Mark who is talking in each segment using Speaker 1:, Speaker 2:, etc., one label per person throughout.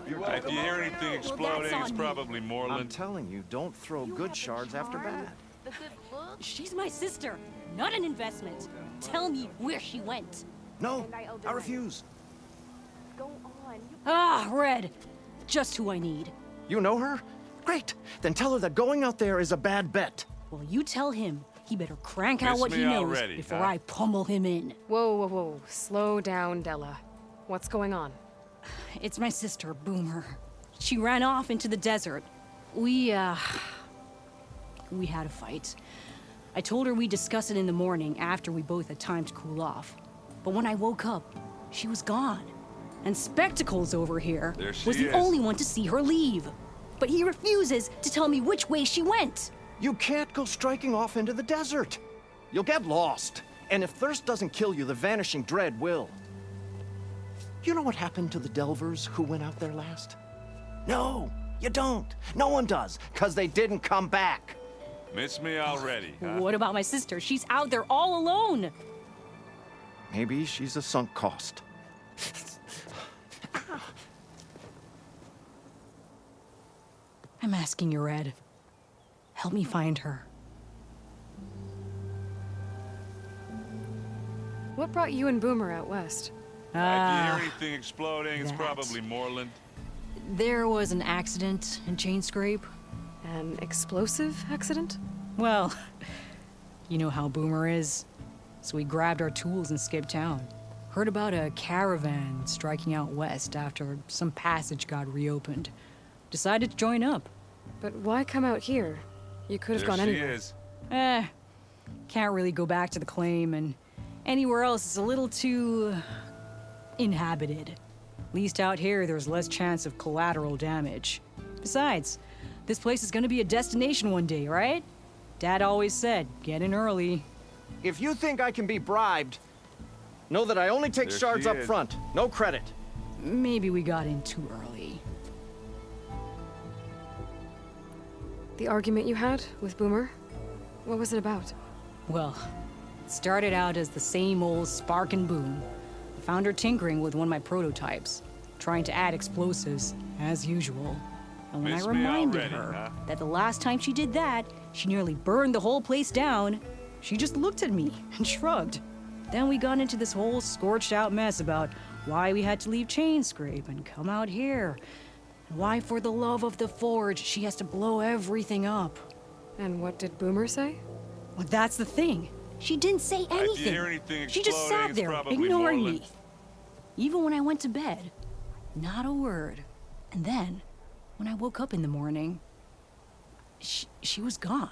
Speaker 1: If you hear anything exploding, it's probably
Speaker 2: I'm
Speaker 1: Moreland.
Speaker 2: telling you, don't throw good shards after bad.
Speaker 3: She's my sister, not an investment. Tell me where she went.
Speaker 2: No, I refuse.
Speaker 3: Ah, Red. Just who I need.
Speaker 2: You know her? Great. Then tell her that going out there is a bad bet.
Speaker 3: Well, you tell him he better crank out
Speaker 1: Miss
Speaker 3: what
Speaker 1: me
Speaker 3: he knows
Speaker 1: already,
Speaker 3: before
Speaker 1: huh?
Speaker 3: I pummel him in.
Speaker 4: Whoa, whoa, whoa. Slow down, Delah. What's going on?
Speaker 3: It's my sister, Boomer. She ran off into the desert. We had a fight. I told her we'd discuss it in the morning after we both had time to cool off. But when I woke up, she was gone. And Spectacles over here
Speaker 1: There she
Speaker 3: was the
Speaker 1: is.
Speaker 3: only one to see her leave. But he refuses to tell me which way she went.
Speaker 2: You can't go striking off into the desert. You'll get lost. And if thirst doesn't kill you, the vanishing dread will. You know what happened to the Delvers who went out there last? No, you don't. No one does, because they didn't come back.
Speaker 1: Miss me already, huh?
Speaker 3: What about my sister? She's out there all alone.
Speaker 2: Maybe she's a sunk cost.
Speaker 3: I'm asking you, Red. Help me find her.
Speaker 4: What brought you and Boomer out west?
Speaker 1: If you hear anything exploding, it's
Speaker 3: that.
Speaker 1: probably Moreland.
Speaker 3: There was an accident in Chain Scrape.
Speaker 4: An explosive accident?
Speaker 3: Well, you know how Boomer is. So we grabbed our tools and skipped town. Heard about a caravan striking out west after some passage got reopened. Decided to join up.
Speaker 4: But why come out here? You could have
Speaker 1: There
Speaker 4: gone
Speaker 1: she
Speaker 4: anywhere.
Speaker 1: is.
Speaker 3: Can't really go back to the claim, and anywhere else is a little too inhabited. At least out here, there's less chance of collateral damage. Besides, this place is gonna be a destination one day, right? Dad always said, get in early.
Speaker 2: If you think I can be bribed, know that I only take
Speaker 1: There
Speaker 2: shards
Speaker 1: she
Speaker 2: up
Speaker 1: is.
Speaker 2: front. No credit.
Speaker 3: Maybe we got in too early.
Speaker 4: The argument you had with Boomer? What was it about?
Speaker 3: Well, it started out as the same old spark and boom. I found her tinkering with one of my prototypes, trying to add explosives, as usual. And when
Speaker 1: Miss
Speaker 3: I
Speaker 1: me
Speaker 3: reminded
Speaker 1: already,
Speaker 3: her
Speaker 1: huh?
Speaker 3: that the last time she did that, she nearly burned the whole place down, she just looked at me and shrugged. Then we got into this whole scorched out mess about why we had to leave Chain Scrape and come out here. And why, for the love of the Forge, she has to blow everything up.
Speaker 4: And what did Boomer say?
Speaker 3: Well, that's the thing. She didn't say
Speaker 1: If you
Speaker 3: anything.
Speaker 1: hear anything
Speaker 3: She just
Speaker 1: exploding,
Speaker 3: sat
Speaker 1: it's
Speaker 3: there,
Speaker 1: probably
Speaker 3: ignoring
Speaker 1: Moreland.
Speaker 3: me. Even when I went to bed, not a word. And then, when I woke up in the morning, she was gone.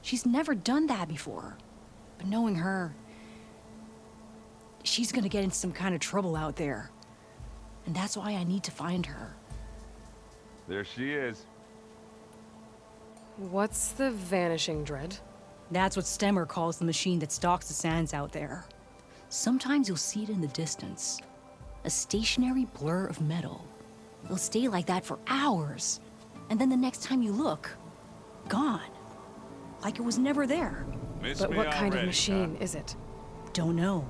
Speaker 3: She's never done that before. But knowing her, she's gonna get into some kind of trouble out there. And that's why I need to find her.
Speaker 1: There she is.
Speaker 4: What's the vanishing dread?
Speaker 3: That's what Stemmer calls the machine that stalks the sands out there. Sometimes you'll see it in the distance. A stationary blur of metal. It'll stay like that for hours. And then the next time you look, gone. Like it was never there.
Speaker 1: Miss
Speaker 4: But
Speaker 1: me
Speaker 4: what kind of
Speaker 1: already,
Speaker 4: machine
Speaker 1: huh?
Speaker 4: is it?
Speaker 3: Don't know.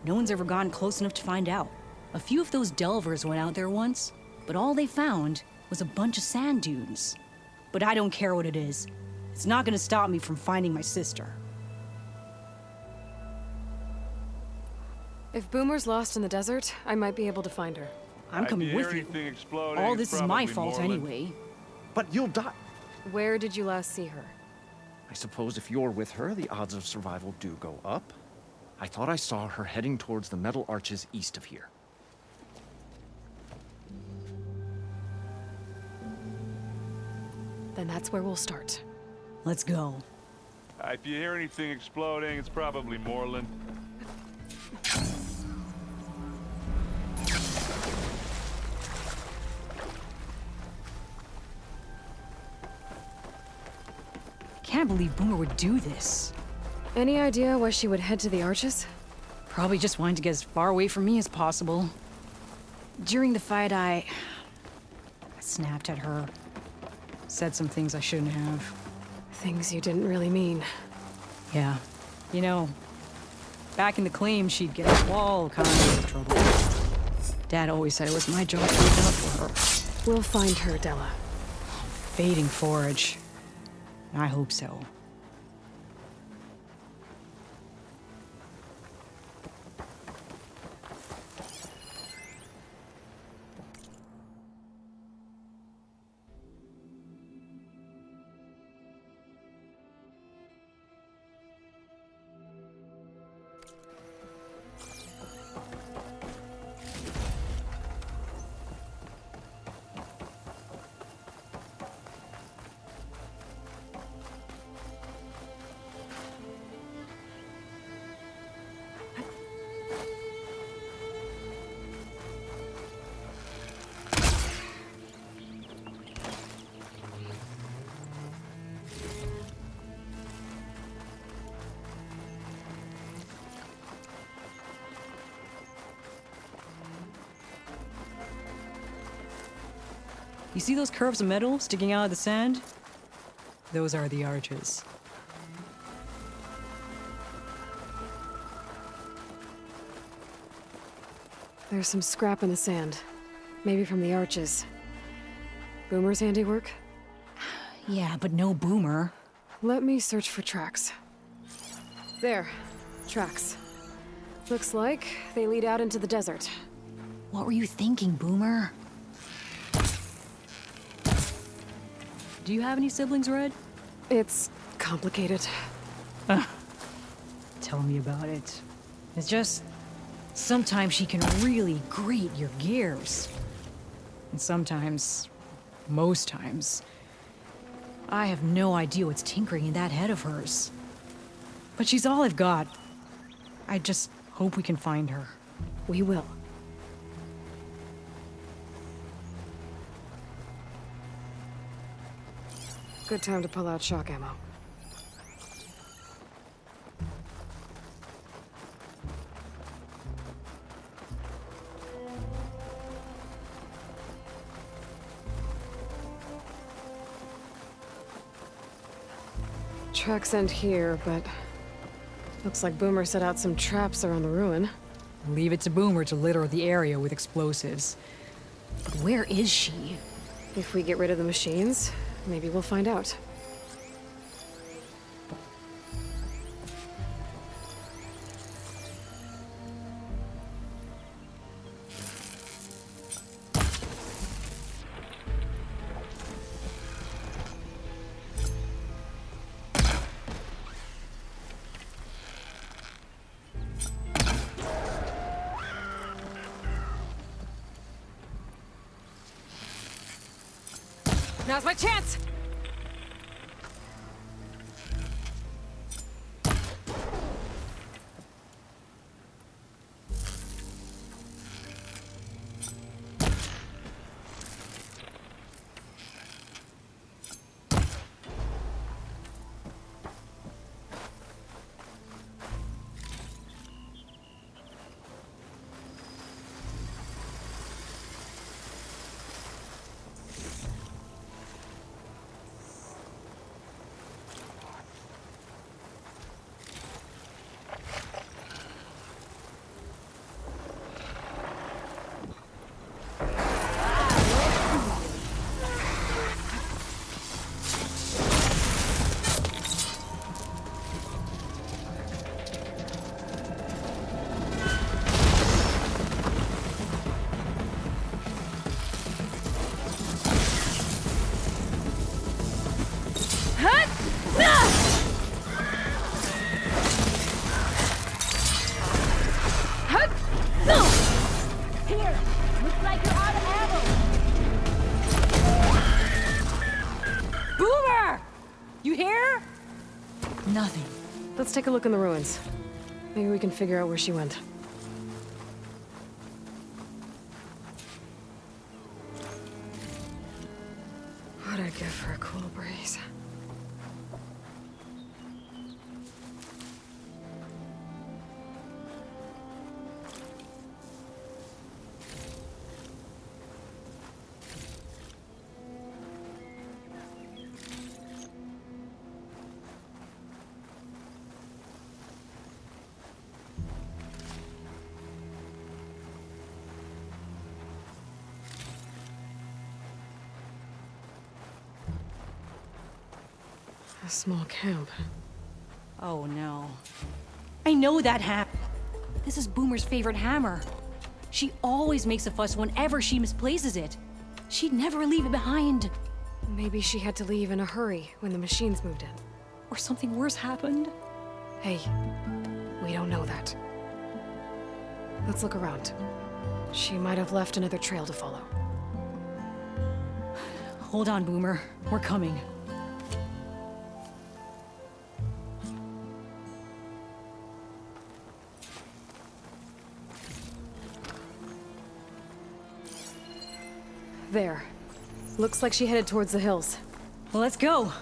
Speaker 3: No one's ever gotten close enough to find out. A few of those delvers went out there once, but all they found was a bunch of sand dunes. But I don't care what it is. It's not gonna stop me from finding my sister.
Speaker 4: If Boomer's lost in the desert, I might be able to find her.
Speaker 3: I'm
Speaker 1: If
Speaker 3: coming
Speaker 1: you hear
Speaker 3: with you.
Speaker 1: anything exploding,
Speaker 3: All
Speaker 1: it's
Speaker 3: this is my
Speaker 1: probably
Speaker 3: fault
Speaker 1: Moreland.
Speaker 3: anyway.
Speaker 2: But you'll die.
Speaker 4: Where did you last see her?
Speaker 2: I suppose if you're with her, the odds of survival do go up. I thought I saw her heading towards the metal arches east of here.
Speaker 4: Then that's where we'll start.
Speaker 3: Let's go.
Speaker 1: If you hear anything exploding, it's probably Moreland.
Speaker 3: Can't believe Boomer would do this.
Speaker 4: Any idea why she would head to the arches?
Speaker 3: Probably just wanted to get as far away from me as possible. During the fight, I snapped at her. Said some things I shouldn't have.
Speaker 4: Things you didn't really mean.
Speaker 3: Yeah. You know, back in the claim, she'd get us all kinds of trouble. Dad always said it was my job to look out for her.
Speaker 4: We'll find her, Delah.
Speaker 3: Fading forage. I hope so. You see those curves of metal sticking out of the sand? Those are the arches.
Speaker 4: There's some scrap in the sand. Maybe from the arches. Boomer's handiwork?
Speaker 3: Yeah, but no Boomer.
Speaker 4: Let me search for tracks. There. Tracks. Looks like they lead out into the desert.
Speaker 3: What were you thinking, Boomer? Do you have any siblings, Red?
Speaker 4: It's complicated.
Speaker 3: Tell me about it. It's just... sometimes she can really grate your gears. And sometimes... most times... I have no idea what's tinkering in that head of hers. But she's all I've got. I just hope we can find her.
Speaker 4: We will. Good time to pull out shock ammo. Tracks end here, but looks like Boomer set out some traps around the ruin.
Speaker 3: Leave it to Boomer to litter the area with explosives. But where is she?
Speaker 4: If we get rid of the machines, maybe we'll find out. Now's my chance!
Speaker 3: Nothing.
Speaker 4: Let's take a look in the ruins. Maybe we can figure out where she went. What'd I give for a cool breeze? A small camp.
Speaker 3: Oh no. I know that This is Boomer's favorite hammer. She always makes a fuss whenever she misplaces it. She'd never leave it behind.
Speaker 4: Maybe she had to leave in a hurry when the machines moved in.
Speaker 3: Or something worse happened.
Speaker 4: Hey, we don't know that. Let's look around. She might have left another trail to follow.
Speaker 3: Hold on, Boomer. We're coming.
Speaker 4: There. Looks like she headed towards the hills.
Speaker 3: Well, let's go.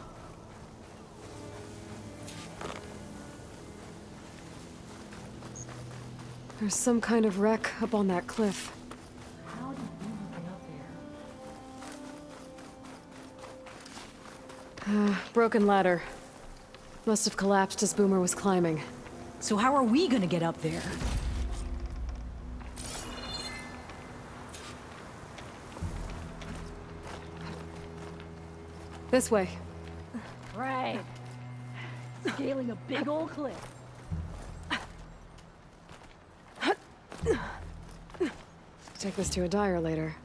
Speaker 4: There's some kind of wreck up on that cliff.
Speaker 3: How did Boomer get up there?
Speaker 4: Broken ladder. Must have collapsed as Boomer was climbing.
Speaker 3: So how are we gonna get up there?
Speaker 4: This way.
Speaker 3: Right. Scaling a big old cliff.
Speaker 4: Take this to a dyer later.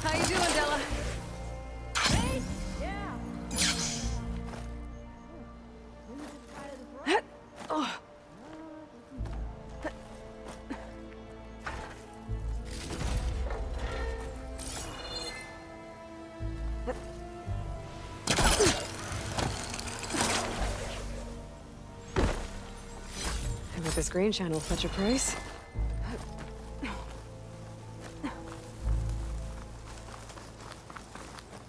Speaker 4: How you doing, Delah?
Speaker 3: Hey! Yeah!
Speaker 4: I bet this green channel will fetch a price.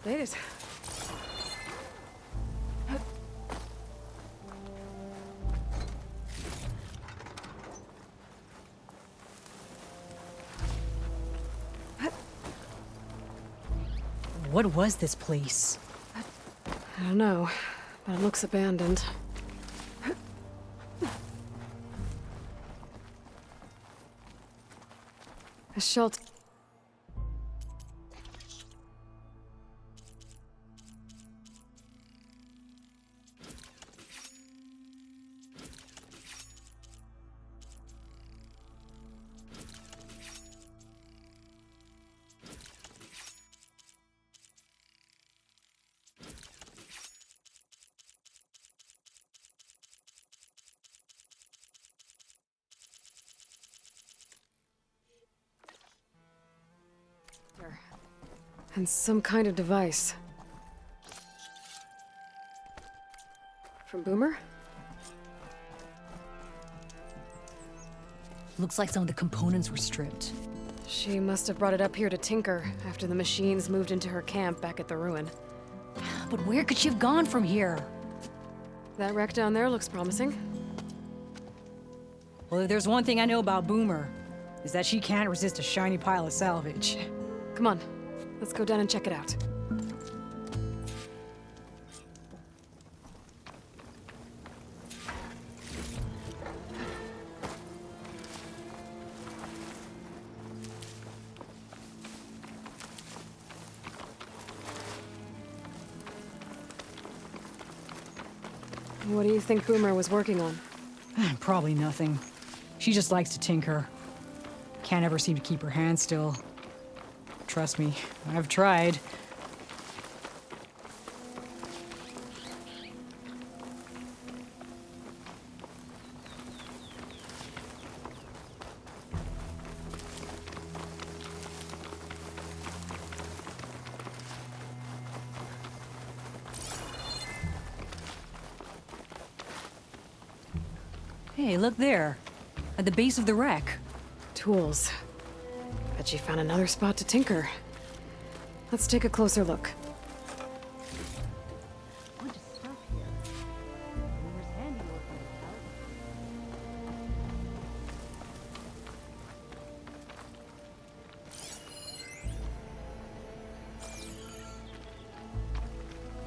Speaker 4: Made it.
Speaker 3: What was this place?
Speaker 4: I don't know, but it looks abandoned. A shelter. And some kind of device. From Boomer?
Speaker 3: Looks like some of the components were stripped.
Speaker 4: She must have brought it up here to tinker after the machines moved into her camp back at the ruin.
Speaker 3: But where could she have gone from here?
Speaker 4: That wreck down there looks promising.
Speaker 3: Well, if there's one thing I know about Boomer, is that she can't resist a shiny pile of salvage.
Speaker 4: Come on, let's go down and check it out. What do you think Boomer was working on?
Speaker 3: Probably nothing. She just likes to tinker. Can't ever seem to keep her hands still. Trust me, I've tried. Hey, look there. At the base of the wreck.
Speaker 4: Tools. Bet she found another spot to tinker. Let's take a closer look.
Speaker 3: Bunch of stuff here. Boomer's handiwork on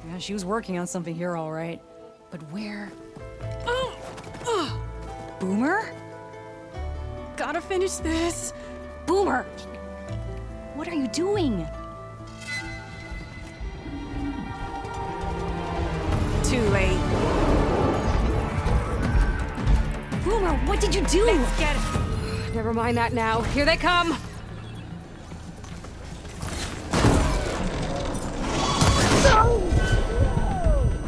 Speaker 3: the Yeah, she was working on something here, all right. But where? Boomer?
Speaker 4: Gotta finish this.
Speaker 3: Boomer! What are you doing?
Speaker 4: Too late.
Speaker 3: Boomer, what did you do?
Speaker 4: Let's get it. Never mind that now. Here they come.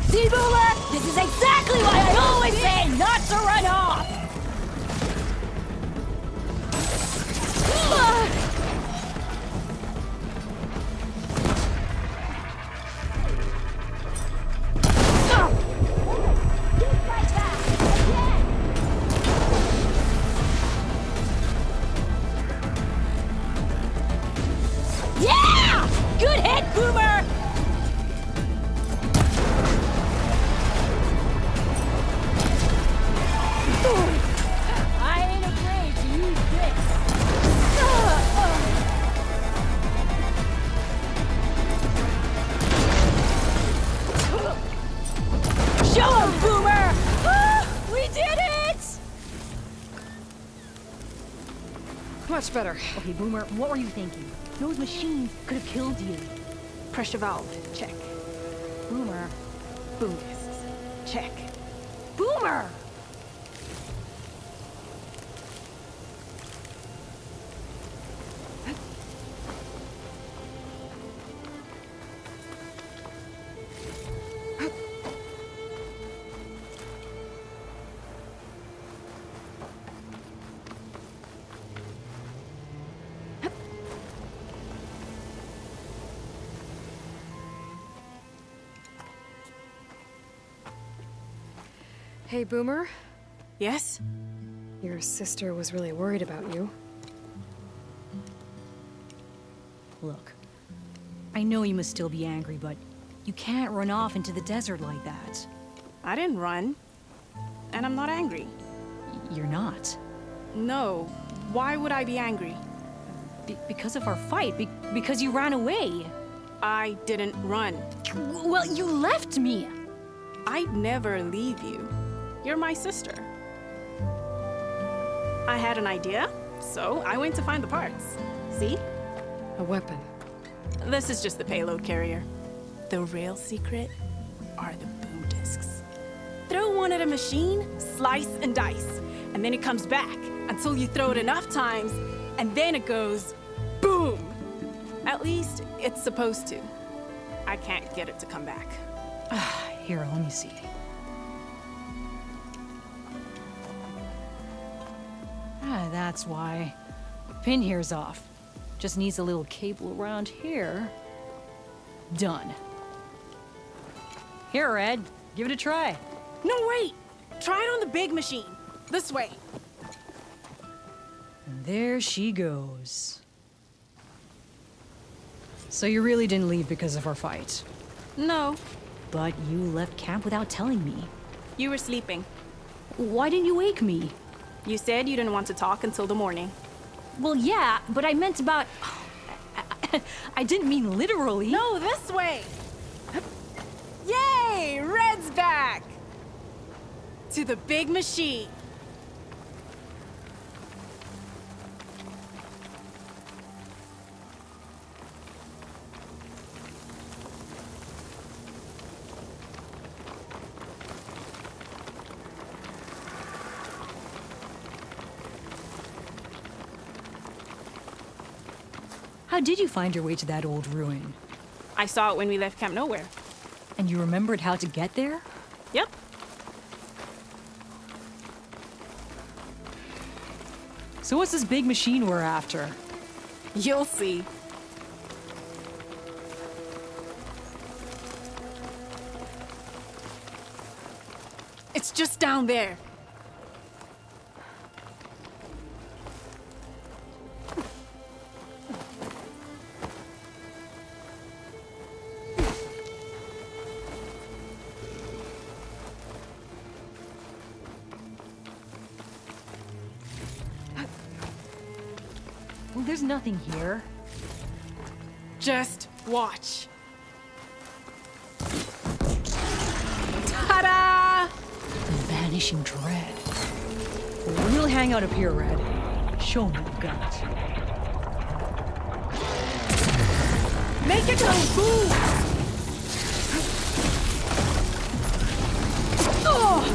Speaker 3: See, Boomer? This is exactly why I always say not to run off! Yeah! Good hit, Boomer! I ain't afraid to use this. Show 'em, Boomer! We did it!
Speaker 4: Much better.
Speaker 3: Okay, Boomer, what were you thinking? Those machines could have killed you.
Speaker 4: Pressure valve. Check.
Speaker 3: Boomer.
Speaker 4: Boom discs. Check.
Speaker 3: Boomer!
Speaker 4: Hey, Boomer.
Speaker 5: Yes?
Speaker 4: Your sister was really worried about you.
Speaker 3: Look, I know you must still be angry, but you can't run off into the desert like that.
Speaker 5: I didn't run. And I'm not angry.
Speaker 3: You're not.
Speaker 5: No. Why would I be angry?
Speaker 3: Because of our fight. Because you ran away.
Speaker 5: I didn't run.
Speaker 3: Well, you left me.
Speaker 5: I'd never leave you. You're my sister. I had an idea, so I went to find the parts. See?
Speaker 4: A weapon.
Speaker 5: This is just the payload carrier. The real secret are the boom discs. Throw one at a machine, slice and dice, and then it comes back until you throw it enough times, and then it goes boom. At least it's supposed to. I can't get it to come back.
Speaker 3: Here, let me see. That's why. Pin here's off. Just needs a little cable around here. Done. Here, Red. Give it a try.
Speaker 5: No, wait! Try it on the big machine. This way.
Speaker 3: And there she goes. So you really didn't leave because of our fight.
Speaker 5: No,
Speaker 3: But you left camp without telling me.
Speaker 5: you were sleeping.
Speaker 3: Why didn't you wake me?
Speaker 5: You said you didn't want to talk until the morning.
Speaker 3: Well, yeah, but I meant about... I didn't mean literally.
Speaker 5: No, this way! Yay! Red's back! To the big machine.
Speaker 3: How did you find your way to that old ruin?
Speaker 5: I saw it when we left Camp Nowhere.
Speaker 3: And you remembered how to get there?
Speaker 5: Yep.
Speaker 3: So what's this big machine we're after?
Speaker 5: You'll see. It's just down there.
Speaker 3: Well, there's nothing here.
Speaker 5: Just watch. Ta-da!
Speaker 3: The vanishing dread. We'll hang out up here, Red. Show me you got it.
Speaker 5: Make it go boom! Oh!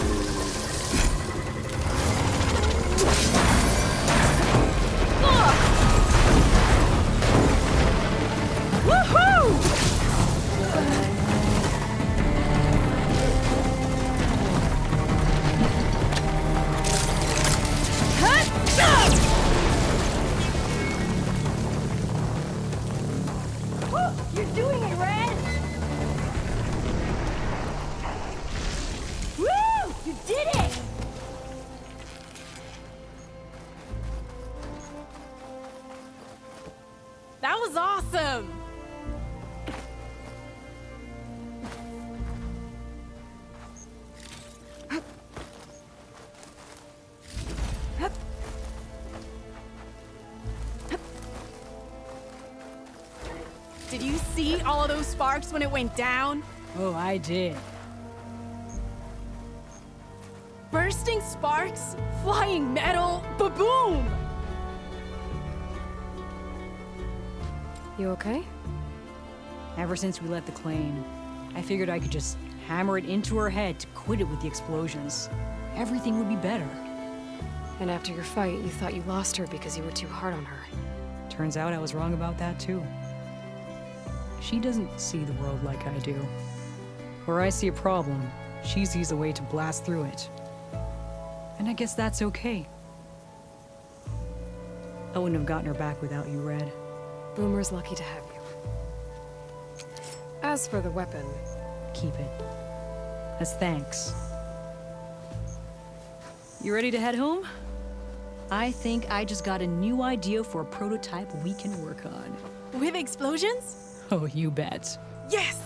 Speaker 3: You're doing it, Red! Woo! You did it!
Speaker 5: That was awesome! Did you see all of those sparks when it went down?
Speaker 3: Oh, I did.
Speaker 5: Bursting sparks, flying metal, ba-boom!
Speaker 4: You okay?
Speaker 3: Ever since we left the claim, I figured I could just hammer it into her head to quit it with the explosions. Everything would be better.
Speaker 4: And after your fight, you thought you lost her because you were too hard on her.
Speaker 3: Turns out I was wrong about that too. She doesn't see the world like I do. Where I see a problem, she sees a way to blast through it. And I guess that's okay. I wouldn't have gotten her back without you, Red.
Speaker 4: Boomer's lucky to have you. As for the weapon,
Speaker 3: Keep it. As thanks. You ready to head home? I think I just got a new idea for a prototype we can work on.
Speaker 5: With explosions?
Speaker 3: Oh, you bet.
Speaker 5: Yes!